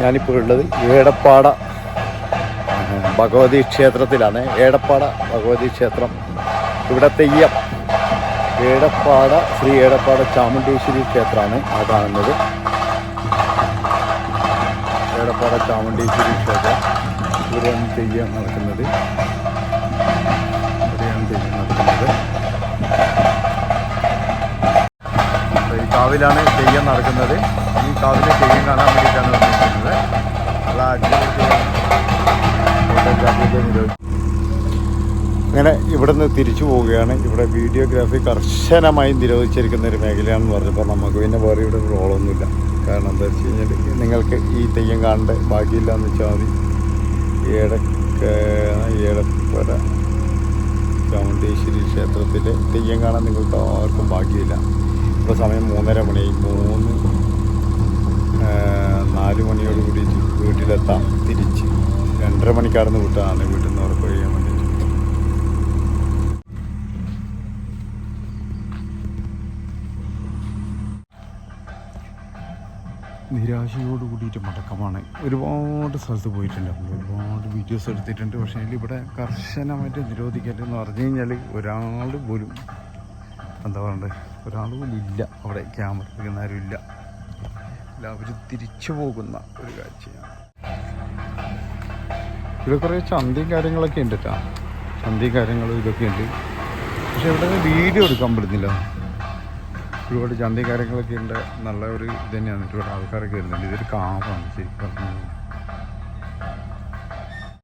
ഞാനിപ്പോൾ ഉള്ളത് ഏടപ്പാട ഭഗവതി ക്ഷേത്രത്തിലാണ്. ഏടപ്പാട ഭഗവതി ക്ഷേത്രം. ഇവിടെ തെയ്യം ഏടപ്പാട ശ്രീ ഏടപ്പാട ചാമുണ്ടേശ്വരി ക്ഷേത്രമാണ് ആ കാണുന്നത്. ഏടപ്പാട ചാമുണ്ടേശ്വരി ക്ഷേത്രം. ഇവിടെയാണ് തെയ്യം നടക്കുന്നത്. ഈ കാവിലാണ് തെയ്യം നടക്കുന്നത്. ഈ കാവിലെ തെയ്യം കാണാൻ വേണ്ടിയിട്ടാണ് വന്നിരിക്കുന്നത്. അങ്ങനെ ഇവിടുന്ന് തിരിച്ചു പോവുകയാണ്. ഇവിടെ വീഡിയോഗ്രാഫി കർശനമായി നിരോധിച്ചിരിക്കുന്ന ഒരു മേഖലയാണെന്ന് പറഞ്ഞപ്പോൾ നമുക്ക് പിന്നെ വേറെ ഇവിടെ റോളൊന്നുമില്ല. കാരണം എന്താ വെച്ച് കഴിഞ്ഞാൽ നിങ്ങൾക്ക് ഈ തെയ്യം കാണേണ്ട ഭാഗ്യമില്ല എന്ന് വെച്ചാൽ മതി. ഏടപ്പര ചാമുണ്ടേശ്വരി ക്ഷേത്രത്തിലെ തെയ്യം കാണാൻ നിങ്ങൾക്ക് ആർക്കും ഭാഗ്യമില്ല. ഇപ്പോൾ സമയം 3:30 മണി. 4 മണിയോട് കൂടി വീട്ടിലെത്താം. തിരിച്ച് 2:30 മണിക്കാർന്ന് വിട്ടതാണ് വീട്ടിൽ നിന്ന് ഉറപ്പ് കഴിയാൻ വേണ്ടിയിട്ട്. നിരാശയോട് കൂടിയിട്ട് മടക്കമാണ്. ഒരുപാട് സ്ഥലത്ത് പോയിട്ടുണ്ട്, ഒരുപാട് വീഡിയോസ് എടുത്തിട്ടുണ്ട്. പക്ഷേ ഇവിടെ കർശനമായിട്ട് നിരോധിക്കലെന്ന് പറഞ്ഞു കഴിഞ്ഞാൽ ഒരാൾ പോലും എന്താ പറയണ്ടത്, ഒരാൾ പോലും ഇല്ല അവിടെ. ക്യാമറ എടുക്കുന്ന ആരും ഇല്ല. എല്ലാവരും തിരിച്ചു പോകുന്ന ഒരു കാഴ്ചയാണ്. ഇവിടെ കുറേ ചന്തയും കാര്യങ്ങളൊക്കെ ഉണ്ട് കേട്ടോ. ചന്തയും കാര്യങ്ങളും ഇതൊക്കെ ഉണ്ട്. പക്ഷെ ഇവിടെ വീഡിയോ എടുക്കാൻ പറ്റുന്നില്ല. ഒരുപാട് ചന്തയും കാര്യങ്ങളൊക്കെ ഉണ്ട്. നല്ല ഒരു ഇത് തന്നെയാണ്. ഒരുപാട് ആൾക്കാരൊക്കെ വരുന്നുണ്ട്. ഇതൊരു കാവാണ് ശരിക്കും പറഞ്ഞാൽ.